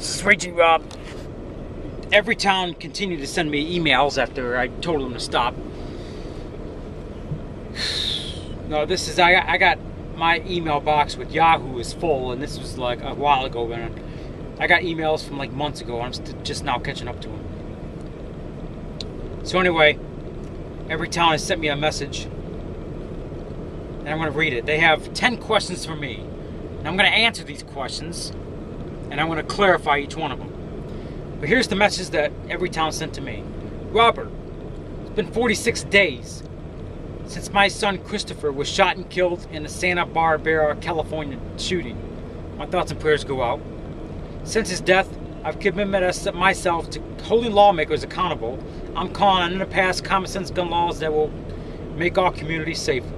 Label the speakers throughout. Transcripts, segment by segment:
Speaker 1: This is Raging Rob. Everytown continued to send me emails after I told them to stop. No, this is I got my email box with Yahoo is full, and this was like a while ago. When I got emails from like months ago. I'm just now catching up to them. So anyway, Everytown has sent me a message, and I'm going to read it. They have 10 questions for me, and I'm going to answer these questions, and I'm going to clarify each one of them. But here's the message that Everytown sent to me. Robert, it's been 46 days since my son Christopher was shot and killed in the Santa Barbara, California shooting. My thoughts and prayers go out. Since his death, I've committed myself to holding lawmakers accountable. I'm calling on in the past common sense gun laws that will make our communities safer.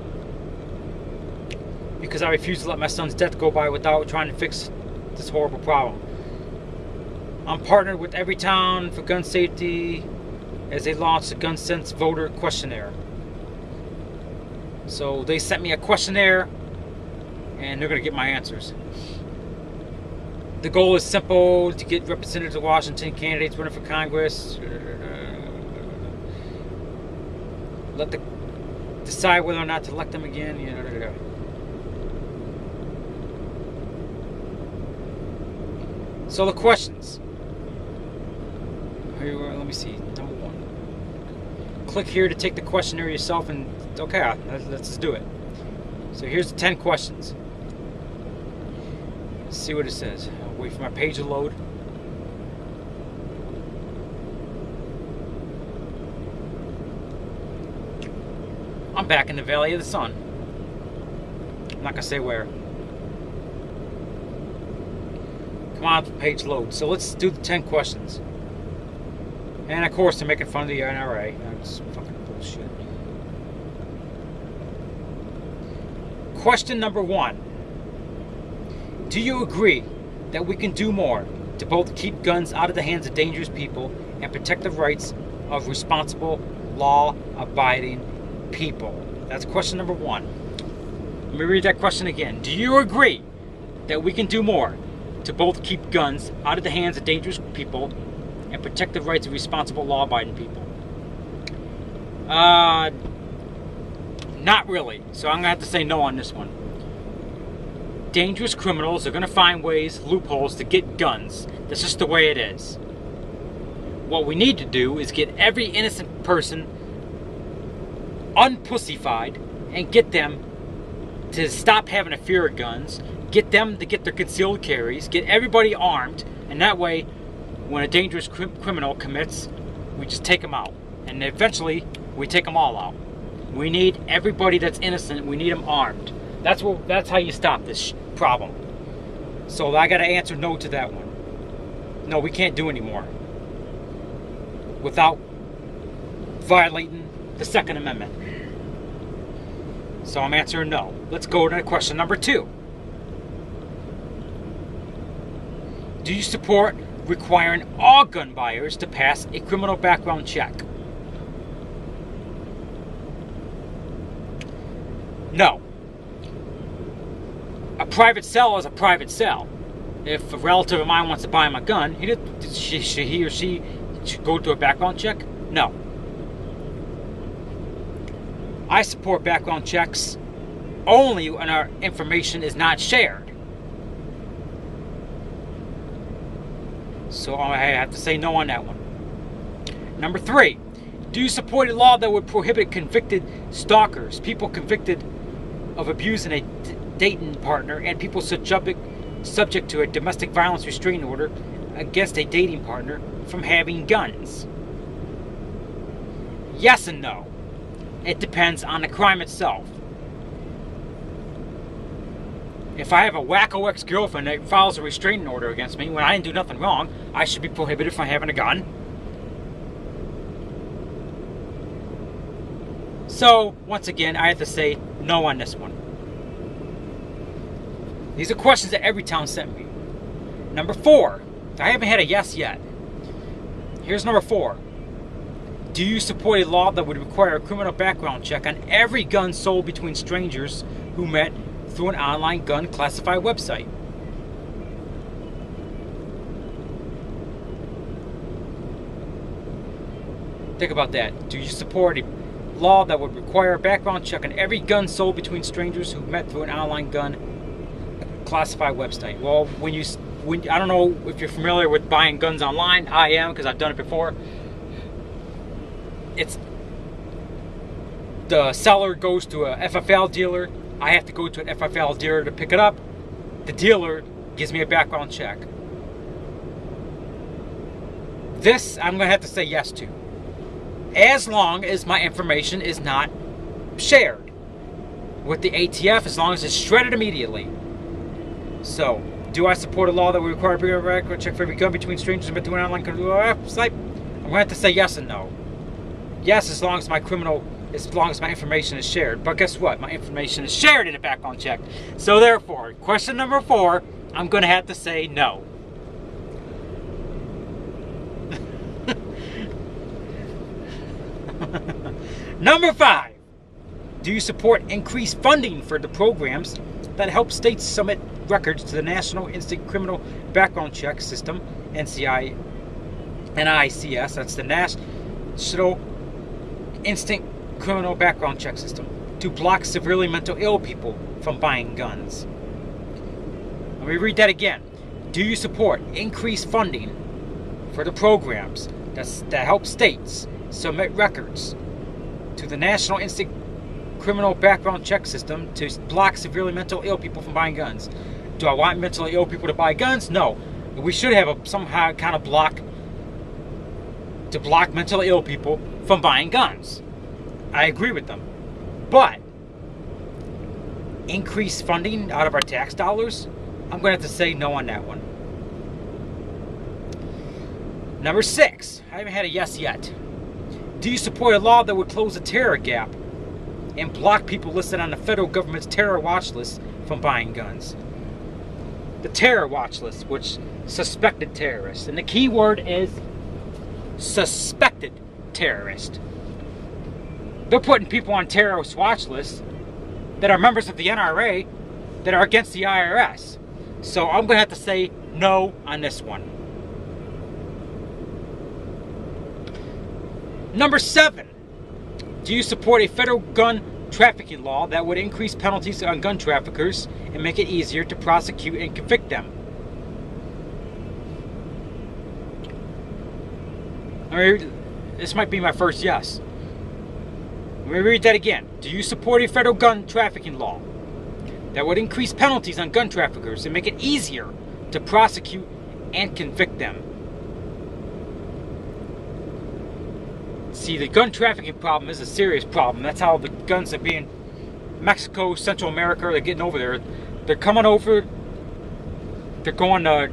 Speaker 1: Because I refuse to let my son's death go by without trying to fix this horrible problem. I'm partnered with Everytown for gun safety as they launch the Gun Sense voter questionnaire. So they sent me a questionnaire, and they're going to get my answers. The goal is simple: to get representatives of Washington, candidates running for Congress, decide whether or not to elect them again. So the questions. Here, let me see. Number 1. Click here to take the questionnaire yourself, and okay, let's just do it. So here's the 10 questions. Let's see what it says. I'll wait for my page to load. I'm back in the Valley of the Sun. I'm not gonna say where. Come on, the page load. So let's do the 10 questions. And of course, they're making fun of the NRA. That's fucking bullshit. Question number 1. Do you agree that we can do more to both keep guns out of the hands of dangerous people and protect the rights of responsible, law-abiding people? That's question number 1. Let me read that question again. Do you agree that we can do more to both keep guns out of the hands of dangerous people and protect the rights of responsible, law-abiding people? Not really. So I'm going to have to say no on this one. Dangerous criminals are going to find ways, loopholes to get guns. That's just the way it is. What we need to do is get every innocent person unpussified and get them to stop having a fear of guns. Get them to get their concealed carries. Get everybody armed. And that way, when a dangerous criminal commits, we just take them out. And eventually, we take them all out. We need everybody that's innocent. We need them armed. That's how you stop this problem. So I got to answer no to that one. No, we can't do anymore without violating the Second Amendment. So I'm answering no. Let's go to question number 2. Do you support requiring all gun buyers to pass a criminal background check? No. A private sale is a private sale. If a relative of mine wants to buy him a gun, he or she should go to a background check? No. I support background checks only when our information is not shared. So I have to say no on that one. Number 3. Do you support a law that would prohibit convicted stalkers, people convicted of abusing a dating partner, and people subject to a domestic violence restraining order against a dating partner from having guns? Yes and no. It depends on the crime itself. If I have a wacko ex-girlfriend that files a restraining order against me when I didn't do nothing wrong, I should be prohibited from having a gun. So, once again, I have to say no on this one. These are questions that Everytown sent me. Number 4. I haven't had a yes yet. Here's number 4. Do you support a law that would require a criminal background check on every gun sold between strangers who met through an online gun classified website? Think about that. Do you support a law that would require a background check on every gun sold between strangers who met through an online gun classified website? Well, I don't know if you're familiar with buying guns online. I am, because I've done it before. It's the seller goes to a FFL dealer. I have to go to an FFL dealer to pick it up. The dealer gives me a background check. This I'm going to have to say yes to, as long as my information is not shared with the ATF, as long as it's shredded immediately. So, do I support a law that would require a background check for every gun between strangers and between online website? I'm going to have to say yes and no. Yes, as long as my information is shared. But guess what? My information is shared in a background check. So therefore, question number 4, I'm going to have to say no. Number 5. Do you support increased funding for the programs that help states submit records to the National Instant Criminal Background Check System, NICS, that's the National Instant Criminal Background Check System, to block severely mental ill people from buying guns? Let me read that again. Do you support increased funding for the programs that help states submit records to the National Instant Criminal Background Check System to block severely mental ill people from buying guns? Do I want mentally ill people to buy guns? No. We should have some kind of block to block mentally ill people from buying guns. I agree with them. But increased funding out of our tax dollars? I'm going to have to say no on that one. Number 6. I haven't had a yes yet. Do you support a law that would close the terror gap and block people listed on the federal government's terror watch list from buying guns? The terror watch list, which suspected terrorists. And the key word is suspected terrorist. They're putting people on terrorist watch lists that are members of the NRA that are against the IRS. So I'm going to have to say no on this one. Number 7. Do you support a federal gun trafficking law that would increase penalties on gun traffickers and make it easier to prosecute and convict them? This might be my first yes. Let me read that again. Do you support a federal gun trafficking law that would increase penalties on gun traffickers and make it easier to prosecute and convict them? See, the gun trafficking problem is a serious problem. That's how the guns are being Mexico, Central America, they're getting over there. They're coming over. They're going to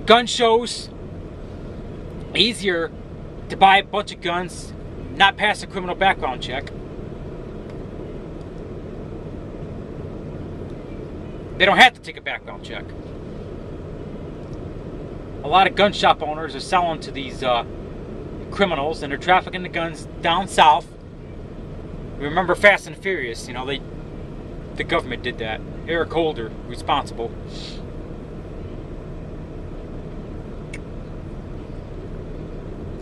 Speaker 1: gun shows. Easier to buy a bunch of guns, not pass a criminal background check. They don't have to take a background check. A lot of gun shop owners are selling to these criminals, and they're trafficking the guns down south. Remember Fast and Furious? You know, the government did that. Eric Holder responsible.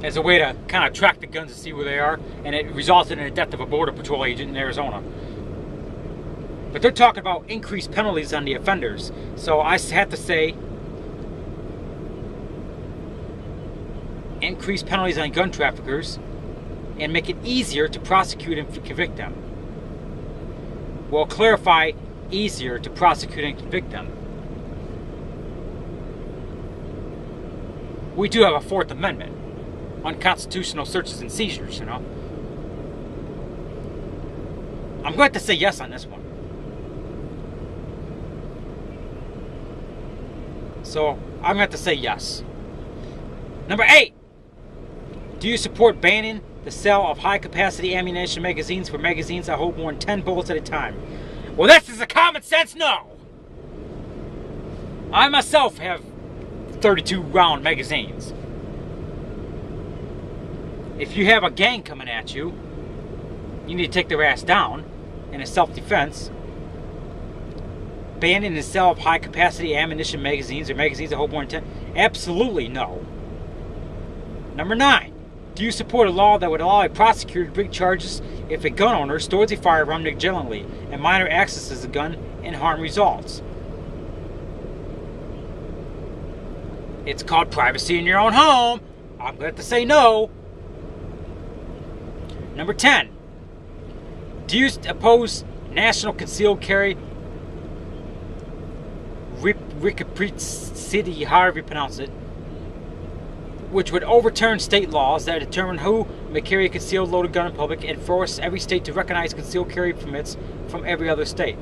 Speaker 1: As a way to kind of track the guns to see where they are, and it resulted in the death of a border patrol agent in Arizona. But they're talking about increased penalties on the offenders. So I have to say, increase penalties on gun traffickers and make it easier to prosecute and convict them. Well, clarify easier to prosecute and convict them. We do have a Fourth Amendment. Unconstitutional searches and seizures, you know. I'm going to say yes on this one. So, I'm going to say yes. Number 8. Do you support banning the sale of high-capacity ammunition magazines for magazines that hold more than 10 bullets at a time? Well, this is a common sense no. I myself have 32-round magazines. If you have a gang coming at you, you need to take their ass down in a self-defense. Banning the sale of high-capacity ammunition magazines or magazines that hold more than 10? Absolutely no. Number 9. Do you support a law that would allow a prosecutor to bring charges if a gun owner stores a firearm negligently and minor accesses a gun and harm results? It's called privacy in your own home. I'm going to have to say no. Number 10. Do you oppose national concealed carry city, however you pronounce it, which would overturn state laws that determine who may carry a concealed loaded gun in public and force every state to recognize concealed carry permits from every other state?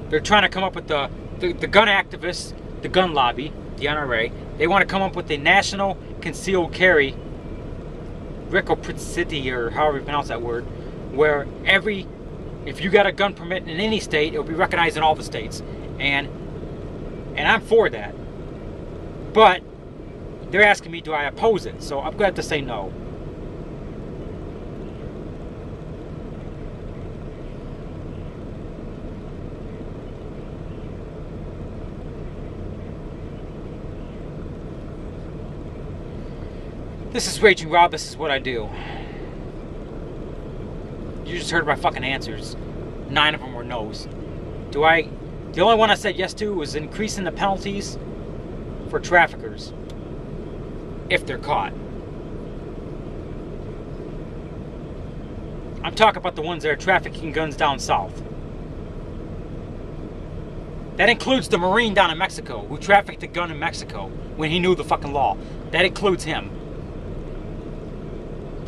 Speaker 1: They're trying to come up with the gun activists, the gun lobby, the NRA. They want to come up with a national concealed carry city, or however you pronounce that word, where if you got a gun permit in any state, it will be recognized in all the states. And I'm for that. But they're asking me, do I oppose it? So I'm going to have to say no. This is Raging Rob, this is what I do. You just heard my fucking answers. 9 of them were no's. The only one I said yes to was increasing the penalties for traffickers. If they're caught. I'm talking about the ones that are trafficking guns down south. That includes the Marine down in Mexico who trafficked a gun in Mexico when he knew the fucking law. That includes him.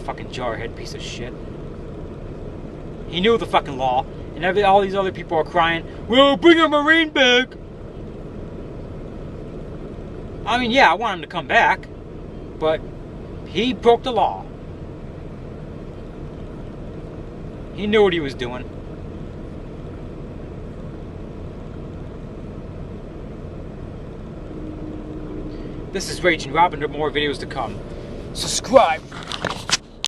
Speaker 1: Fucking jarhead piece of shit. He knew the fucking law, and all these other people are crying, "Well, bring a Marine back." I mean, yeah, I want him to come back, but he broke the law. He knew what he was doing. This is Raging Robin. There are more videos to come. Subscribe.